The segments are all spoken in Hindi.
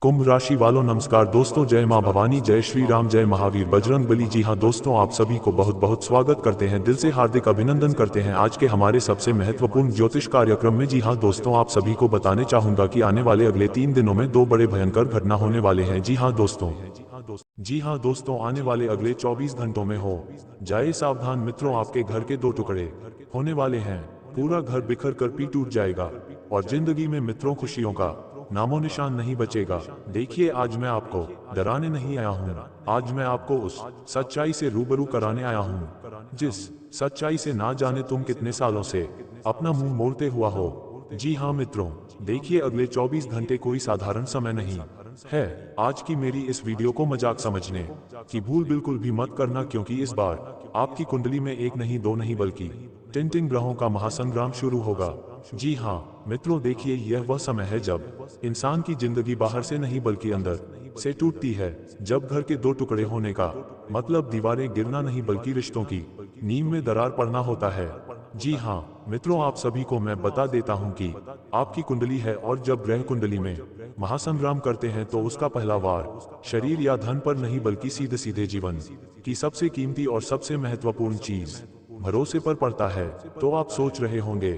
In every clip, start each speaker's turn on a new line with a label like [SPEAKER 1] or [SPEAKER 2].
[SPEAKER 1] कुंभ राशि वालों नमस्कार दोस्तों, जय मां भवानी, जय श्री राम, जय महावीर बजरंग बली। जी हां दोस्तों, आप सभी को बहुत बहुत स्वागत करते हैं, दिल से हार्दिक अभिनंदन करते हैं आज के हमारे सबसे महत्वपूर्ण ज्योतिष कार्यक्रम में। जी हां दोस्तों, आप सभी को बताने चाहूंगा कि आने वाले अगले 3 दिनों में 2 बड़े भयंकर घटना होने वाले हैं। जी हां दोस्तों, आने वाले अगले 24 घंटों में हो जाए सावधान मित्रों, आपके घर के 2 टुकड़े होने वाले हैं। पूरा घर बिखर कर पी टूट जाएगा और जिंदगी में मित्रों खुशियों का नामो निशान नहीं बचेगा। देखिए, आज मैं आपको डराने नहीं आया हूँ, आज मैं आपको उस सच्चाई से रूबरू कराने आया हूँ जिस सच्चाई से ना जाने तुम कितने सालों से अपना मुंह मोड़ते हुआ हो। जी हाँ मित्रों, देखिए, अगले 24 घंटे कोई साधारण समय नहीं है। आज की मेरी इस वीडियो को मजाक समझने की भूल बिल्कुल भी मत करना, क्योंकि इस बार आपकी कुंडली में 1 नहीं 2 नहीं बल्कि 3 ग्रहों का महासंग्राम शुरू होगा। जी हाँ मित्रों, देखिए, यह वह समय है जब इंसान की जिंदगी बाहर से नहीं बल्कि अंदर से टूटती है। जब घर के 2 टुकड़े होने का मतलब दीवारें गिरना नहीं बल्कि रिश्तों की नींव में दरार पड़ना होता है। जी हाँ मित्रों, आप सभी को मैं बता देता हूँ कि आपकी कुंडली है, और जब ग्रह कुंडली में महासंग्राम करते हैं तो उसका पहला वार शरीर या धन पर नहीं बल्कि सीधे सीधे जीवन की सबसे कीमती और सबसे महत्वपूर्ण चीज भरोसे पर पड़ता है। तो आप सोच रहे होंगे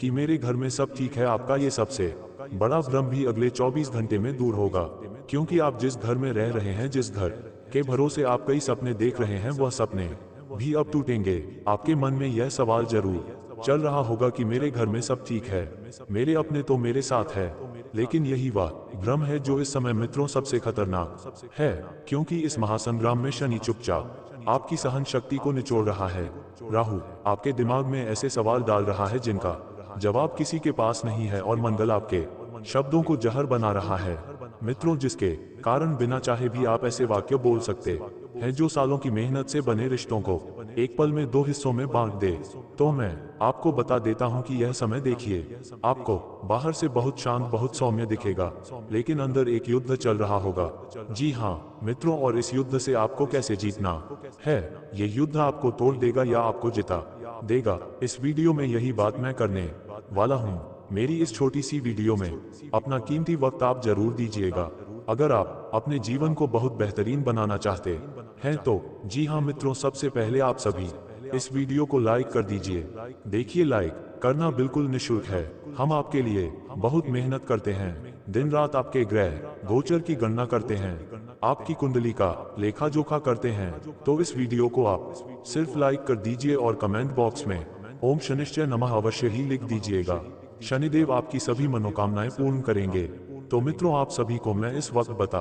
[SPEAKER 1] कि मेरे घर में सब ठीक है। आपका ये सबसे बड़ा भ्रम भी अगले 24 घंटे में दूर होगा, क्योंकि आप जिस घर में रह रहे हैं, जिस घर के भरोसे आप कई सपने देख रहे हैं, वह सपने भी अब टूटेंगे। आपके मन में यह सवाल जरूर चल रहा होगा कि मेरे घर में सब ठीक है, मेरे अपने तो मेरे साथ है। लेकिन यही वह भ्रम है जो इस समय मित्रों सबसे खतरनाक है, क्योंकि इस महासंग्राम में शनि चुपचाप आपकी सहन शक्ति को निचोड़ रहा है। राहु आपके दिमाग में ऐसे सवाल डाल रहा है जिनका जवाब किसी के पास नहीं है, और मंगल आपके शब्दों को जहर बना रहा है मित्रों, जिसके कारण बिना चाहे भी आप ऐसे वाक्य बोल सकते हैं जो सालों की मेहनत से बने रिश्तों को एक पल में 2 हिस्सों में बांट दे। तो मैं आपको बता देता हूं कि यह समय, देखिए, आपको बाहर से बहुत शांत बहुत सौम्य दिखेगा, लेकिन अंदर एक युद्ध चल रहा होगा। जी हां मित्रों, और इस युद्ध से आपको कैसे जीतना है, ये युद्ध आपको तोड़ देगा या आपको जिता देगा, इस वीडियो में यही बात मैं करने वाला हूं। मेरी इस छोटी सी वीडियो में अपना कीमती वक्त आप जरूर दीजिएगा, अगर आप अपने जीवन को बहुत बेहतरीन बनाना चाहते हैं तो। जी हाँ मित्रों, सबसे पहले आप सभी इस वीडियो को लाइक कर दीजिए। देखिए, लाइक करना बिल्कुल निःशुल्क है, हम आपके लिए बहुत मेहनत करते हैं, दिन रात आपके ग्रह गोचर की गणना करते हैं, आपकी कुंडली का लेखा जोखा करते हैं। तो इस वीडियो को आप सिर्फ लाइक कर दीजिए और कमेंट बॉक्स में ओम शनिश्चय नमः अवश्य ही लिख दीजिएगा। शनिदेव आपकी सभी मनोकामनाएं पूर्ण करेंगे। तो मित्रों, आप सभी को मैं इस वक्त बता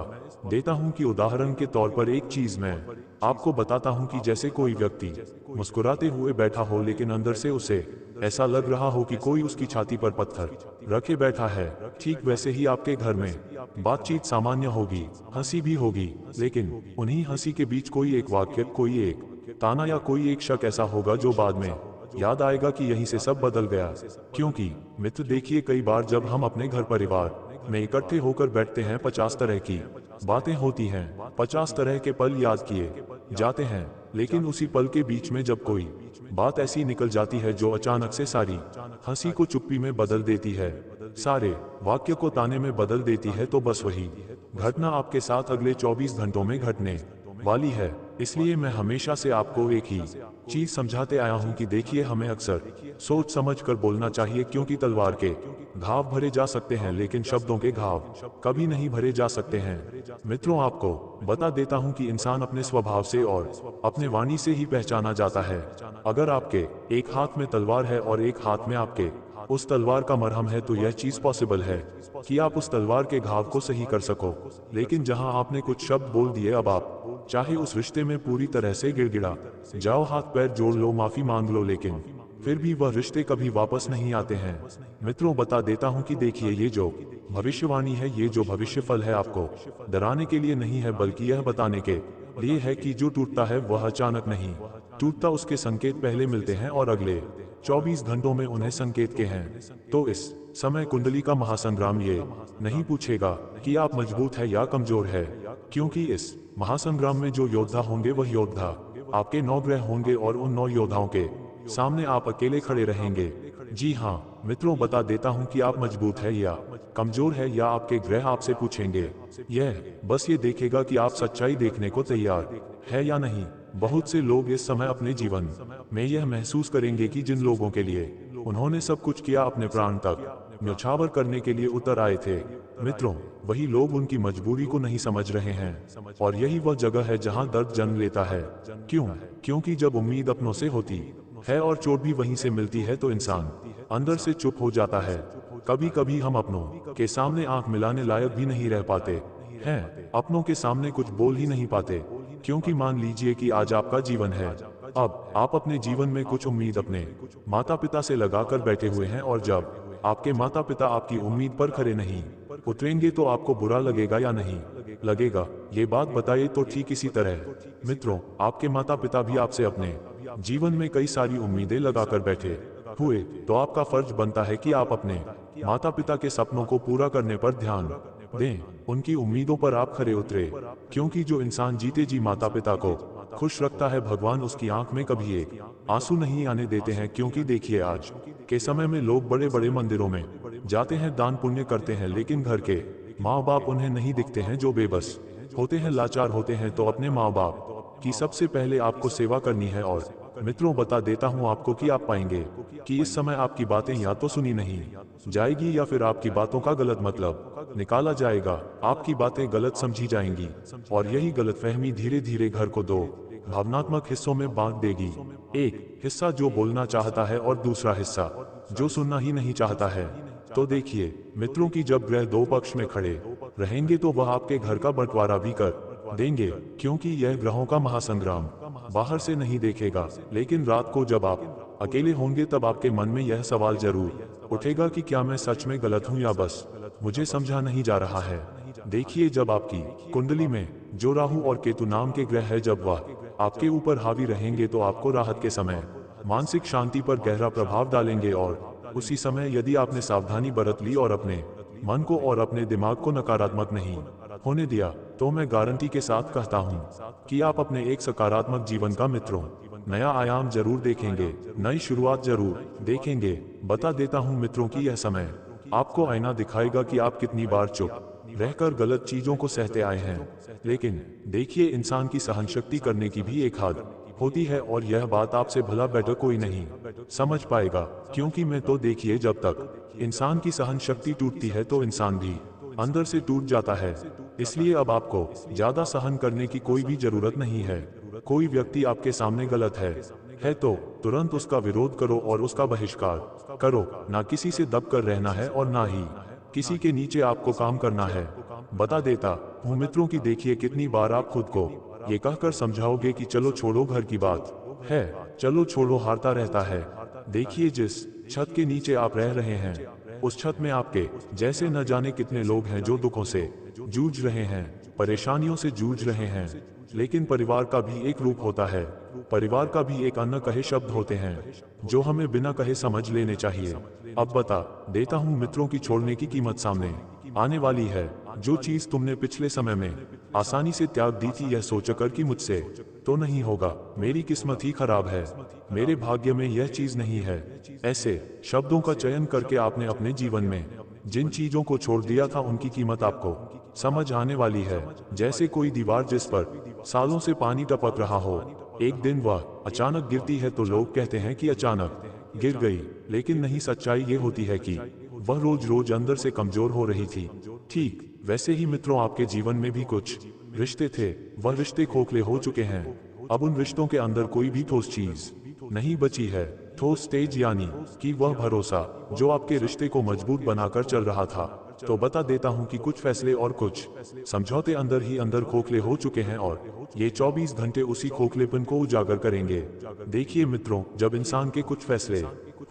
[SPEAKER 1] देता हूं कि उदाहरण के तौर पर एक चीज मैं आपको बताता हूं कि जैसे कोई व्यक्ति मुस्कुराते हुए बैठा हो, लेकिन अंदर से उसे ऐसा लग रहा हो कि कोई उसकी छाती पर पत्थर रखे बैठा है, ठीक वैसे ही आपके घर में बातचीत सामान्य होगी, हंसी भी होगी, लेकिन उन्हीं हंसी के बीच कोई एक वाक्य, कोई एक ताना या कोई एक शक ऐसा होगा जो बाद में याद आएगा कि यहीं से सब बदल गया। क्योंकि मित्र, देखिए, कई बार जब हम अपने घर परिवार में इकट्ठे होकर बैठते हैं, 50 तरह की बातें होती हैं, 50 तरह के पल याद किए जाते हैं, लेकिन उसी पल के बीच में जब कोई बात ऐसी निकल जाती है जो अचानक से सारी हंसी को चुप्पी में बदल देती है, सारे वाक्य को ताने में बदल देती है, तो बस वही घटना आपके साथ अगले 24 घंटों में घटने वाली है। इसलिए मैं हमेशा से आपको एक ही चीज समझाते आया हूं कि देखिए, हमें अक्सर सोच समझ कर बोलना चाहिए, क्योंकि तलवार के घाव भरे जा सकते हैं लेकिन शब्दों के घाव कभी नहीं भरे जा सकते हैं। मित्रों, आपको बता देता हूं कि इंसान अपने स्वभाव से और अपने वाणी से ही पहचाना जाता है। अगर आपके एक हाथ में तलवार है और एक हाथ में आपके उस तलवार का मरहम है, तो यह चीज पॉसिबल है कि आप उस तलवार के घाव को सही कर सको। लेकिन जहां आपने कुछ शब्द बोल दिए, अब आप चाहे उस रिश्ते में पूरी तरह से गिड़गिड़ा जाओ, हाथ पैर जोड़ लो, माफी मांग लो, लेकिन फिर भी वह रिश्ते कभी वापस नहीं आते हैं। मित्रों, बता देता हूं कि देखिए, ये जो भविष्यवाणी है, ये जो भविष्य फल है, आपको डराने के लिए नहीं है, बल्कि यह बताने के लिए है कि जो टूटता है वह अचानक नहीं टूटता, उसके संकेत पहले मिलते हैं और अगले 24 घंटों में उन्हें संकेत के हैं। तो इस समय कुंडली का महासंग्राम ये नहीं पूछेगा कि आप मजबूत है या कमजोर है, क्योंकि इस महासंग्राम में जो योद्धा होंगे वह योद्धा आपके 9 ग्रह होंगे, और उन 9 योद्धाओं के सामने आप अकेले खड़े रहेंगे। जी हाँ मित्रों, बता देता हूं कि आप मजबूत है या कमजोर है, या आपके ग्रह आपसे पूछेंगे। यह बस ये देखेगा कि आप सच्चाई देखने को तैयार है या नहीं। बहुत से लोग इस समय अपने जीवन में यह महसूस करेंगे कि जिन लोगों के लिए उन्होंने सब कुछ किया, अपने प्राण तक न्यौछावर करने के लिए उतर आए थे, मित्रों, वही लोग उनकी मजबूरी को नहीं समझ रहे हैं। और यही वह जगह है जहां दर्द जन्म लेता है। क्यों? क्योंकि जब उम्मीद अपनों से होती है और चोट भी वहीं से मिलती है, तो इंसान अंदर से चुप हो जाता है। कभी कभी हम अपनों के सामने आंख मिलाने लायक भी नहीं रह पाते हैं, अपनों के सामने कुछ बोल ही नहीं पाते। क्योंकि मान लीजिए कि आज आपका जीवन है, अब आप अपने जीवन में कुछ उम्मीद अपने माता पिता से लगाकर बैठे हुए हैं, और जब आपके माता पिता आपकी उम्मीद पर खरे नहीं उतरेंगे तो आपको बुरा लगेगा या नहीं लगेगा? ये बात बताइए। तो ठीक इसी तरह मित्रों, आपके माता पिता भी आपसे अपने जीवन में कई सारी उम्मीदें लगाकर बैठे हुए, तो आपका फर्ज बनता है कि आप अपने माता पिता के सपनों को पूरा करने पर ध्यान दें, उनकी उम्मीदों पर आप खरे उतरे। क्योंकि जो इंसान जीते जी माता पिता को खुश रखता है, भगवान उसकी आंख में कभी एक आंसू नहीं आने देते हैं। क्योंकि देखिए, आज के समय में लोग बड़े बड़े मंदिरों में जाते हैं, दान पुण्य करते हैं, लेकिन घर के माँ बाप उन्हें नहीं दिखते हैं, जो बेबस होते हैं, लाचार होते हैं। तो अपने माँ बाप की सबसे पहले आपको सेवा करनी है। और मित्रों, बता देता हूं आपको कि आप पाएंगे कि इस समय आपकी बातें या तो सुनी नहीं जाएगी, या फिर आपकी बातों का गलत मतलब निकाला जाएगा। आपकी बातें गलत समझी जाएंगी, और यही गलतफहमी धीरे धीरे घर को दो भावनात्मक हिस्सों में बांट देगी। एक हिस्सा जो बोलना चाहता है, और दूसरा हिस्सा जो सुनना ही नहीं चाहता है। तो देखिए मित्रों, की जब ग्रह दो पक्ष में खड़े रहेंगे, तो वह आपके घर का बंटवारा भी कर देंगे। क्योंकि यह ग्रहों का महासंग्राम बाहर से नहीं देखेगा, लेकिन रात को जब आप अकेले होंगे, तब आपके मन में यह सवाल जरूर उठेगा कि क्या मैं सच में गलत हूं, या बस मुझे समझा नहीं जा रहा है। देखिए, जब आपकी कुंडली में जो राहु और केतु नाम के ग्रह है, जब वह आपके ऊपर हावी रहेंगे, तो आपको राहत के समय मानसिक शांति पर गहरा प्रभाव डालेंगे। और उसी समय यदि आपने सावधानी बरत ली और अपने मन को और अपने दिमाग को नकारात्मक नहीं होने दिया, तो मैं गारंटी के साथ कहता हूं कि आप अपने एक सकारात्मक जीवन का, मित्रों, नया आयाम जरूर देखेंगे, नई शुरुआत जरूर देखेंगे। बता देता हूं मित्रों कि यह समय आपको आईना दिखाएगा कि आप कितनी बार चुप रहकर गलत चीजों को सहते आए हैं। लेकिन देखिए, इंसान की सहनशक्ति करने की भी एक हद होती है, और यह बात आपसे भला बेटर कोई नहीं समझ पाएगा। क्योंकि मैं तो देखिए, जब तक इंसान की सहन शक्ति टूटती है, तो इंसान भी अंदर से टूट जाता है। इसलिए अब आपको ज्यादा सहन करने की कोई भी जरूरत नहीं है। कोई व्यक्ति आपके सामने गलत है तो तुरंत उसका विरोध करो और उसका बहिष्कार करो। ना किसी से दब कर रहना है, और ना ही किसी के नीचे आपको काम करना है। बता देता हूँ मित्रों की देखिए, कितनी बार आप खुद को ये कहकर समझाओगे कि चलो छोड़ो, घर की बात है, चलो छोड़ो, हारता रहता है। देखिए, जिस छत के नीचे आप रह रहे हैं, उस छत में आपके जैसे न जाने कितने लोग हैं जो दुखों से जूझ रहे हैं, परेशानियों से जूझ रहे हैं। लेकिन परिवार का भी एक रूप होता है, परिवार का भी एक अन्न कहे शब्द होते हैं, जो हमें बिना कहे समझ लेने चाहिए। अब बता देता हूँ मित्रों की छोड़ने की कीमत सामने आने वाली है। जो चीज तुमने पिछले समय में आसानी से त्याग दी थी, यह सोचकर कि मुझसे तो नहीं होगा, मेरी किस्मत ही खराब है, मेरे भाग्य में यह चीज नहीं है, ऐसे शब्दों का चयन करके आपने अपने जीवन में जिन चीजों को छोड़ दिया था, उनकी कीमत आपको समझ आने वाली है। जैसे कोई दीवार जिस पर सालों से पानी टपक रहा हो, एक दिन वह अचानक गिरती है, तो लोग कहते हैं कि अचानक गिर गई, लेकिन नहीं, सच्चाई ये होती है कि वह रोज रोज अंदर से कमजोर हो रही थी। ठीक वैसे ही मित्रों, आपके जीवन में भी कुछ रिश्ते थे, वह रिश्ते खोखले हो चुके हैं। अब उन रिश्तों के अंदर कोई भी ठोस चीज नहीं बची है। ठोस तेज यानी कि वह भरोसा जो आपके रिश्ते को मजबूत बनाकर चल रहा था। तो बता देता हूं कि कुछ फैसले और कुछ समझौते अंदर ही अंदर खोखले हो चुके हैं, और ये 24 घंटे उसी खोखलेपन को उजागर करेंगे। देखिए मित्रों, जब इंसान के कुछ फैसले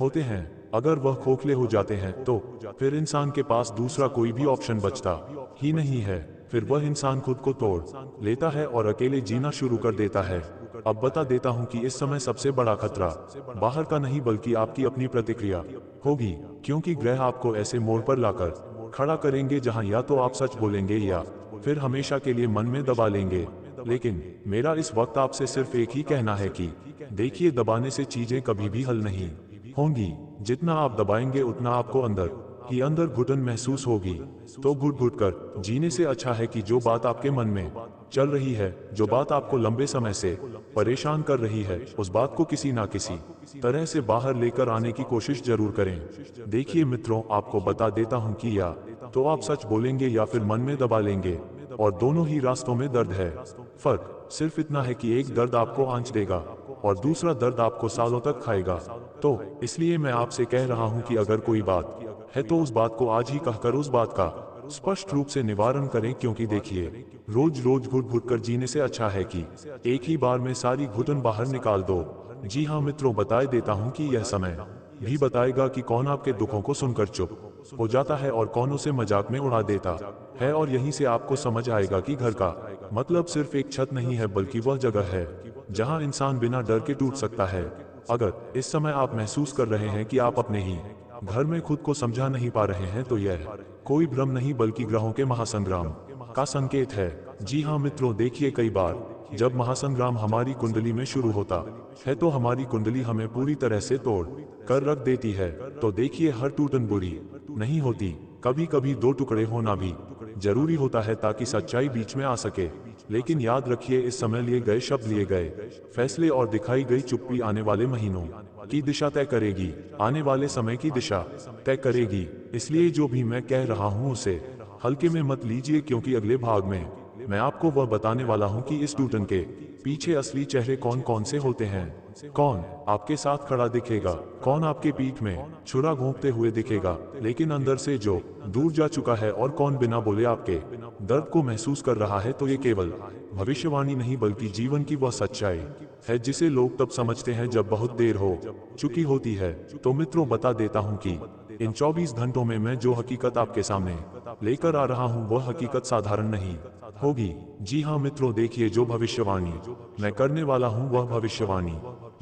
[SPEAKER 1] होते हैं, अगर वह खोखले हो जाते हैं, तो फिर इंसान के पास दूसरा कोई भी ऑप्शन बचता ही नहीं है। फिर वह इंसान खुद को तोड़ लेता है और अकेले जीना शुरू कर देता है। अब बता देता हूं कि इस समय सबसे बड़ा खतरा बाहर का नहीं, बल्कि आपकी अपनी प्रतिक्रिया होगी। क्योंकि ग्रह आपको ऐसे मोड़ पर लाकर खड़ा करेंगे जहां या तो आप सच बोलेंगे, या फिर हमेशा के लिए मन में दबा लेंगे। लेकिन मेरा इस वक्त आपसे सिर्फ एक ही कहना है कि देखिए, दबाने से चीजें कभी भी हल नहीं होंगी। जितना आप दबाएंगे उतना आपको अंदर ही अंदर घुटन महसूस होगी। तो घुट घुट कर जीने से अच्छा है कि जो बात आपके मन में चल रही है, जो बात आपको लंबे समय से परेशान कर रही है, उस बात को किसी ना किसी तरह से बाहर लेकर आने की कोशिश जरूर करें। देखिए मित्रों, आपको बता देता हूं कि या तो आप सच बोलेंगे या फिर मन में दबा लेंगे, और दोनों ही रास्तों में दर्द है। फर्क सिर्फ इतना है कि एक दर्द आपको आंच देगा और दूसरा दर्द आपको सालों तक खाएगा। तो इसलिए मैं आपसे कह रहा हूं कि अगर कोई बात है तो उस बात को आज ही कहकर उस बात का स्पष्ट रूप से निवारण करें, क्योंकि देखिए, रोज रोज घुट घुट कर जीने से अच्छा है कि एक ही बार में सारी घुटन बाहर निकाल दो। जी हाँ मित्रों, बताए देता हूँ कि यह समय भी बताएगा कि कौन आपके दुखों को सुनकर चुप हो जाता है और कौन उसे मजाक में उड़ा देता है। और यहीं से आपको समझ आएगा कि घर का मतलब सिर्फ एक छत नहीं है, बल्कि वह जगह है जहां इंसान बिना डर के टूट सकता है। अगर इस समय आप महसूस कर रहे हैं कि आप अपने ही घर में खुद को समझा नहीं पा रहे हैं, तो यह कोई भ्रम नहीं बल्कि ग्रहों के महासंग्राम का संकेत है। जी हाँ मित्रों, देखिए, कई बार जब महासंग्राम हमारी कुंडली में शुरू होता है तो हमारी कुंडली हमें पूरी तरह से तोड़ कर रख देती है। तो देखिए, हर टूटन बुरी नहीं होती, कभी कभी दो टुकड़े होना भी जरूरी होता है ताकि सच्चाई बीच में आ सके। लेकिन याद रखिए, इस समय लिए गए शब्द, लिए गए फैसले और दिखाई गई चुप्पी आने वाले महीनों की दिशा तय करेगी, आने वाले समय की दिशा तय करेगी। इसलिए जो भी मैं कह रहा हूं उसे हल्के में मत लीजिए, क्योंकि अगले भाग में मैं आपको वह बताने वाला हूं कि इस टूटन के पीछे असली चेहरे कौन कौन से होते हैं। कौन आपके साथ खड़ा दिखेगा, कौन आपके पीठ में छुरा घोंपते हुए दिखेगा लेकिन अंदर से जो दूर जा चुका है, और कौन बिना बोले आपके दर्द को महसूस कर रहा है। तो ये केवल भविष्यवाणी नहीं बल्कि जीवन की वह सच्चाई है जिसे लोग तब समझते हैं जब बहुत देर हो चुकी होती है। तो मित्रों, बता देता हूं कि इन 24 घंटों में मैं जो हकीकत आपके सामने लेकर आ रहा हूं वह हकीकत साधारण नहीं होगी। जी हाँ मित्रों, देखिए, जो भविष्यवाणी मैं करने वाला हूं वह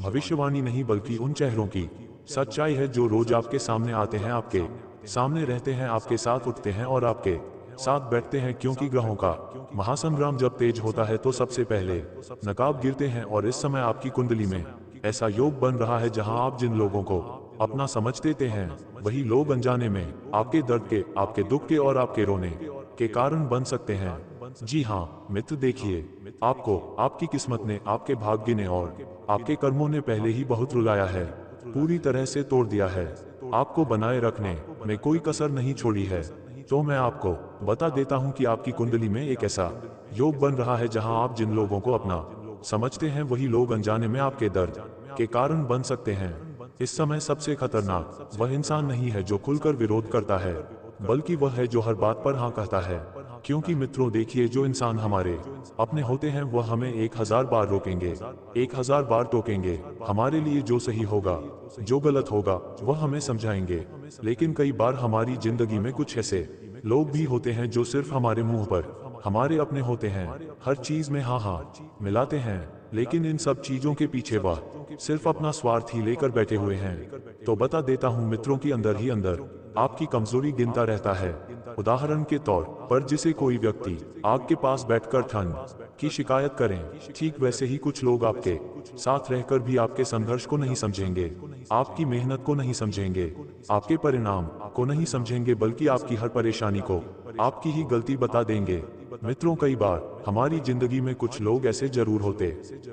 [SPEAKER 1] भविष्यवाणी नहीं बल्कि उन चेहरों की सच्चाई है जो रोज आपके सामने आते हैं, आपके सामने रहते हैं, आपके साथ उठते हैं और आपके साथ बैठते हैं। क्योंकि ग्रहों का महासंग्राम जब तेज होता है तो सबसे पहले नकाब गिरते हैं, और इस समय आपकी कुंडली में ऐसा योग बन रहा है जहां आप जिन लोगों को अपना समझ देते हैं वही लोग अनजाने में आपके दर्द के, आपके दुख के और आपके रोने के कारण बन सकते हैं। जी हाँ मित्र, देखिए, आपको आपकी किस्मत ने, आपके भाग्य ने और आपके कर्मों ने पहले ही बहुत रुलाया है, पूरी तरह से तोड़ दिया है। आपको बनाए रखने में कोई कसर नहीं छोड़ी है। तो मैं आपको बता देता हूं कि आपकी कुंडली में एक ऐसा योग बन रहा है जहां आप जिन लोगों को अपना समझते हैं वही लोग अनजाने में आपके दर्द के कारण बन सकते हैं। इस समय सबसे खतरनाक वह इंसान नहीं है जो खुलकर विरोध करता है, बल्कि वह है जो हर बात पर हाँ कहता है। क्योंकि मित्रों, देखिए, जो इंसान हमारे अपने होते हैं वह हमें 1000 बार रोकेंगे, 1000 बार टोकेंगे, हमारे लिए जो सही होगा, जो गलत होगा वह हमें समझाएंगे। लेकिन कई बार हमारी जिंदगी में कुछ ऐसे लोग भी होते हैं जो सिर्फ हमारे मुंह पर हमारे अपने होते हैं, हर चीज में हाँ हाँ मिलाते हैं, लेकिन इन सब चीजों के पीछे वह सिर्फ अपना स्वार्थ ही लेकर बैठे हुए हैं। तो बता देता हूं मित्रों कि अंदर ही अंदर आपकी कमजोरी गिनता रहता है। उदाहरण के तौर पर जिसे कोई व्यक्ति आग के पास बैठकर ठंड की शिकायत करें, ठीक वैसे ही कुछ लोग आपके साथ रहकर भी आपके संघर्ष को नहीं समझेंगे, आपकी मेहनत को नहीं समझेंगे, आपके परिणाम को नहीं समझेंगे, बल्कि आपकी हर परेशानी को आपकी ही गलती बता देंगे। मित्रों, कई बार हमारी जिंदगी में कुछ लोग ऐसे जरूर होते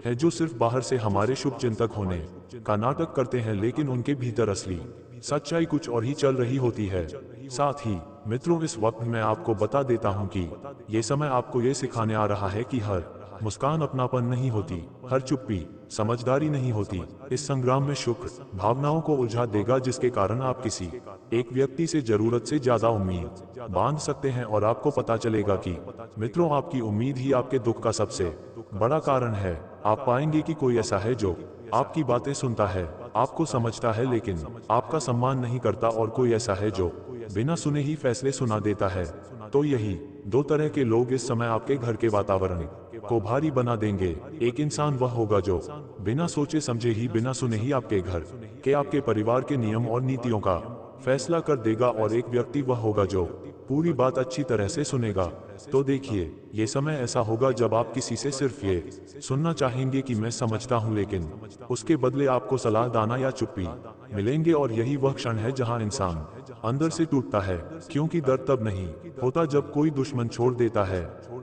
[SPEAKER 1] हैं जो सिर्फ बाहर से हमारे शुभ चिंतक होने का नाटक करते हैं, लेकिन उनके भीतर असली सच्चाई कुछ और ही चल रही होती है। साथ ही मित्रों, इस वक्त मैं आपको बता देता हूं कि ये समय आपको ये सिखाने आ रहा है कि हर मुस्कान अपनापन नहीं होती, हर चुप्पी समझदारी नहीं होती। इस संग्राम में शुक्र भावनाओं को उलझा देगा, जिसके कारण आप किसी एक व्यक्ति से जरूरत से ज्यादा उम्मीद बांध सकते हैं, और आपको पता चलेगा कि मित्रों, आपकी उम्मीद ही आपके दुख का सबसे बड़ा कारण है। आप पाएंगे कि कोई ऐसा है जो आपकी बातें सुनता है, आपको समझता है, लेकिन आपका सम्मान नहीं करता, और कोई ऐसा है जो बिना सुने ही फैसले सुना देता है। तो यही दो तरह के लोग इस समय आपके घर के वातावरण को भारी बना देंगे। एक इंसान वह होगा जो बिना सोचे समझे ही, बिना सुने ही आपके घर के, आपके परिवार के नियम और नीतियों का फैसला कर देगा, और एक व्यक्ति वह होगा जो पूरी बात अच्छी तरह से सुनेगा। तो देखिए, ये समय ऐसा होगा जब आप किसी से सिर्फ ये सुनना चाहेंगे कि मैं समझता हूँ, लेकिन उसके बदले आपको सलाह दाना या चुप्पी मिलेंगे। और यही वह क्षण है जहाँ इंसान अंदर से टूटता है, क्योंकि दर्द तब नहीं होता जब कोई दुश्मन छोड़ देता है,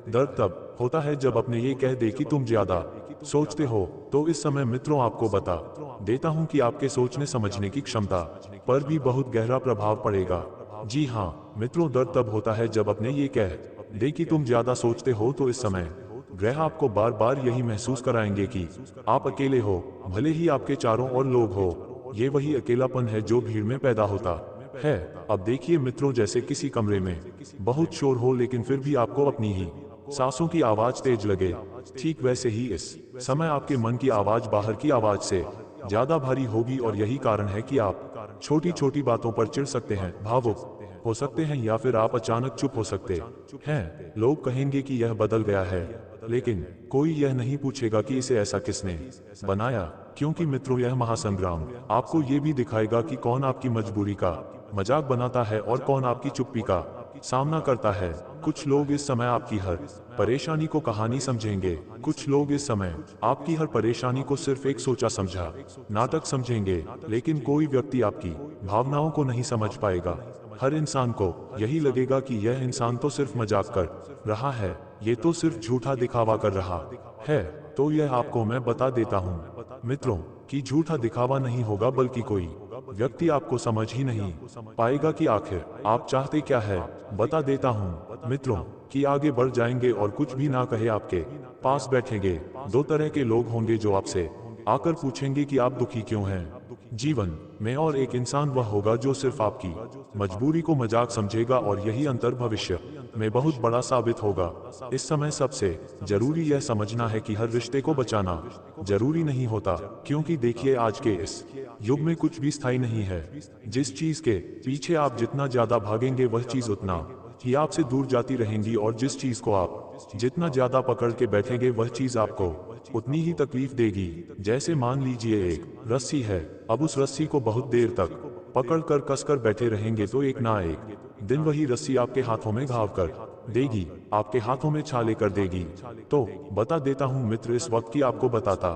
[SPEAKER 1] दर्द तब होता है जब अपने ये कह दे कि तुम ज्यादा सोचते हो। तो इस समय मित्रों, आपको बता देता हूँ कि आपके सोचने समझने की क्षमता पर भी बहुत गहरा प्रभाव पड़ेगा। जी हाँ मित्रों, दर्द तब होता है जब अपने ये कह दे कि तुम ज्यादा सोचते हो। तो इस समय ग्रह आपको बार बार यही महसूस कराएंगे कि आप अकेले हो, भले ही आपके चारों ओर लोग हो। ये वही अकेलापन है जो भीड़ में पैदा होता है। अब देखिए मित्रों, जैसे किसी कमरे में बहुत शोर हो, लेकिन फिर भी आपको अपनी ही सांसों की आवाज तेज लगे, ठीक वैसे ही इस समय आपके मन की आवाज बाहर की आवाज से ज्यादा भारी होगी। और यही कारण है कि आप छोटी छोटी बातों पर चिढ़ सकते हैं, भावुक हो सकते हैं, या फिर आप अचानक चुप हो सकते हैं। लोग कहेंगे कि यह बदल गया है, लेकिन कोई यह नहीं पूछेगा कि इसे ऐसा किसने बनाया। क्योंकि मित्रों, यह महासंग्राम आपको ये भी दिखाएगा कि कौन आपकी मजबूरी का मजाक बनाता है और कौन आपकी चुप्पी का सामना करता है। कुछ लोग इस समय आपकी हर परेशानी को कहानी समझेंगे, कुछ लोग इस समय आपकी हर परेशानी को सिर्फ एक सोचा समझा नाटक समझेंगे, लेकिन कोई व्यक्ति आपकी भावनाओं को नहीं समझ पाएगा। हर इंसान को यही लगेगा कि यह इंसान तो सिर्फ मजाक कर रहा है, ये तो सिर्फ झूठा दिखावा कर रहा है। तो यह आपको मैं बता देता हूँ मित्रों कि झूठा दिखावा नहीं होगा, बल्कि कोई व्यक्ति आपको समझ ही नहीं पाएगा कि आखिर आप चाहते क्या है। बता देता हूँ मित्रों कि आगे बढ़ जाएंगे और कुछ भी ना कहे आपके पास बैठेंगे दो तरह के लोग होंगे जो आपसे आकर पूछेंगे कि आप दुखी क्यों हैं जीवन में, और एक इंसान वह होगा जो सिर्फ आपकी मजबूरी को मजाक समझेगा। और यही अंतर भविष्य में बहुत बड़ा साबित होगा। इस समय सबसे जरूरी यह समझना है कि हर रिश्ते को बचाना जरूरी नहीं होता, क्योंकि देखिए आज के इस युग में कुछ भी स्थायी नहीं है। जिस चीज के पीछे आप जितना ज्यादा भागेंगे वह चीज उतना ही आपसे दूर जाती रहेंगी, और जिस चीज को आप जितना ज्यादा पकड़ के बैठेंगे वह चीज आपको उतनी ही तकलीफ देगी। जैसे मान लीजिए एक रस्सी है, अब उस रस्सी को बहुत देर तक पकड़ कर कसकर बैठे रहेंगे तो एक ना एक दिन वही रस्सी आपके हाथों में घाव कर देगी, आपके हाथों में छाले कर देगी। तो बता देता हूँ मित्र, इस वक्त की आपको बताता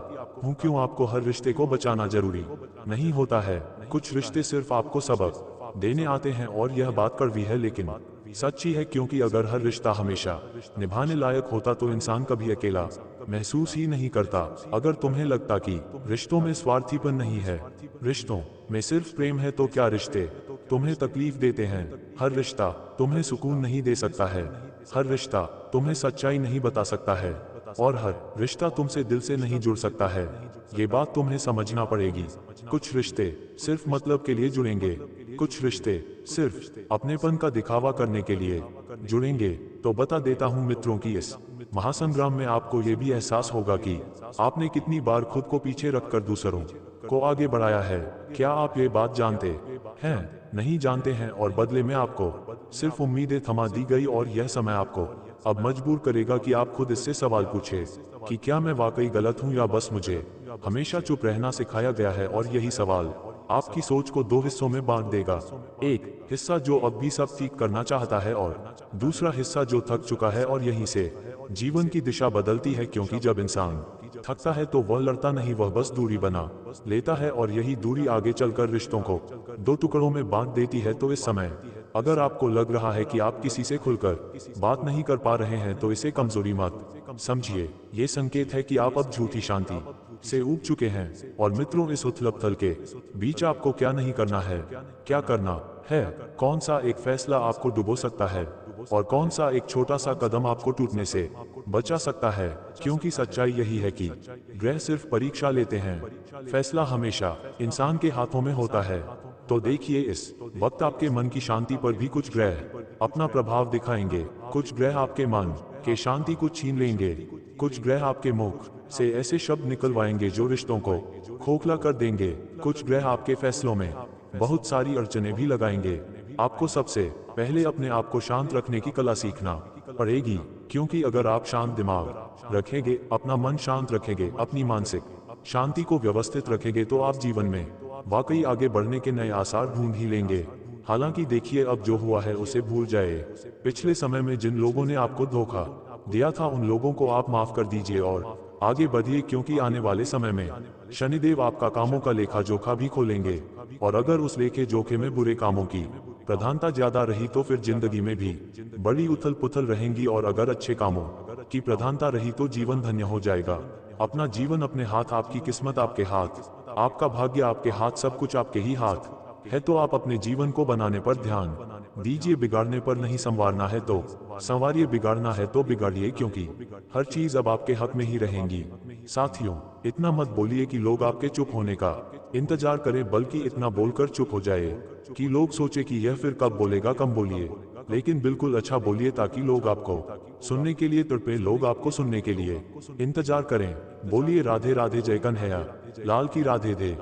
[SPEAKER 1] हूँ क्यों आपको हर रिश्ते को बचाना जरूरी नहीं होता है। कुछ रिश्ते सिर्फ आपको सबक देने आते हैं, और यह बात कड़वी है लेकिन सच्ची है, क्योंकि अगर हर रिश्ता हमेशा निभाने लायक होता तो इंसान कभी अकेला महसूस ही नहीं करता। अगर तुम्हें लगता कि रिश्तों में स्वार्थीपन नहीं है, रिश्तों में सिर्फ प्रेम है, तो क्या रिश्ते तुम्हें तकलीफ देते हैं? हर रिश्ता तुम्हें सुकून नहीं दे सकता है, हर रिश्ता तुम्हें सच्चाई नहीं बता सकता है, और हर रिश्ता तुमसे दिल से नहीं जुड़ सकता है। ये बात तुम्हें समझना पड़ेगी। कुछ रिश्ते सिर्फ मतलब के लिए जुड़ेंगे, कुछ रिश्ते सिर्फ अपनेपन का दिखावा करने के लिए जुड़ेंगे। तो बता देता हूँ मित्रों की इस महासंग्राम में आपको ये भी एहसास होगा कि आपने कितनी बार खुद को पीछे रखकर दूसरों को आगे बढ़ाया है। क्या आप ये बात जानते हैं? नहीं जानते हैं, और बदले में आपको सिर्फ उम्मीदें थमा दी गई। और यह समय आपको अब मजबूर करेगा कि आप खुद इससे सवाल पूछे कि क्या मैं वाकई गलत हूँ, या बस मुझे हमेशा चुप रहना सिखाया गया है। और यही सवाल आपकी सोच को दो हिस्सों में बांट देगा। एक हिस्सा जो अब भी सब ठीक करना चाहता है, और दूसरा हिस्सा जो थक चुका है। और यहीं से जीवन की दिशा बदलती है, क्योंकि जब इंसान थकता है तो वह लड़ता नहीं, वह बस दूरी बना लेता है, और यही दूरी आगे चलकर रिश्तों को दो टुकड़ों में बांट देती है। तो इस समय अगर आपको लग रहा है कि आप किसी से खुलकर बात नहीं कर पा रहे हैं, तो इसे कमजोरी मत समझिए। ये संकेत है कि आप अब झूठी शांति से ऊब चुके हैं। और मित्रों, इस उथल-पुथल के बीच आपको क्या नहीं करना है, क्या करना है, कौन सा एक फैसला आपको डुबो सकता है, और कौन सा एक छोटा सा कदम आपको टूटने से बचा सकता है। क्योंकि सच्चाई यही है कि ग्रह सिर्फ परीक्षा लेते हैं, फैसला हमेशा इंसान के हाथों में होता है। तो देखिए, इस वक्त आपके मन की शांति पर भी कुछ ग्रह अपना प्रभाव दिखाएंगे। कुछ ग्रह आपके मन के शांति को छीन लेंगे, कुछ ग्रह आपके मुख से ऐसे शब्द निकलवाएंगे जो रिश्तों को खोखला कर देंगे। कुछ ग्रह आपके फैसलों में बहुत सारी अड़चनें भी लगाएंगे। आपको सबसे पहले अपने आप को शांत रखने की कला सीखना पड़ेगी, क्योंकि अगर आप शांत दिमाग रखेंगे, अपना मन शांत रखेंगे, अपनी मानसिक शांति को व्यवस्थित रखेंगे, तो आप जीवन में वाकई आगे बढ़ने के नए आसार ढूंढ ही लेंगे। हालांकि देखिए अब जो हुआ है उसे भूल जाए। पिछले समय में जिन लोगों ने आपको धोखा दिया था उन लोगों को आप माफ कर दीजिए और आगे बढ़िए, क्योंकि आने वाले समय में शनिदेव आपका कामों का लेखा जोखा भी खोलेंगे। और अगर उस लेखे जोखे में बुरे कामों की प्रधानता ज्यादा रही तो फिर जिंदगी में भी बड़ी उथल पुथल रहेंगी, और अगर अच्छे कामों की प्रधानता रही तो जीवन धन्य हो जाएगा। अपना जीवन अपने हाथ, आपकी किस्मत आपके हाथ, आपका भाग्य आपके हाथ, सब कुछ आपके ही हाथ है। तो आप अपने जीवन को बनाने पर ध्यान दीजिए, बिगाड़ने पर नहीं। संवारना है तो संवारिए, बिगाड़ना है तो बिगाड़िए, क्योंकि हर चीज अब आपके हक में ही रहेंगी। साथियों, इतना मत बोलिए कि लोग आपके चुप होने का इंतजार करें, बल्कि इतना बोलकर चुप हो जाए कि लोग सोचे कि यह फिर कब बोलेगा। कम बोलिए, लेकिन बिल्कुल अच्छा बोलिए, ताकि लोग आपको सुनने के लिए तड़पे, लोग आपको सुनने के लिए इंतजार करें। बोलिए राधे राधे, जय कन्हैया लाल की राधे दे।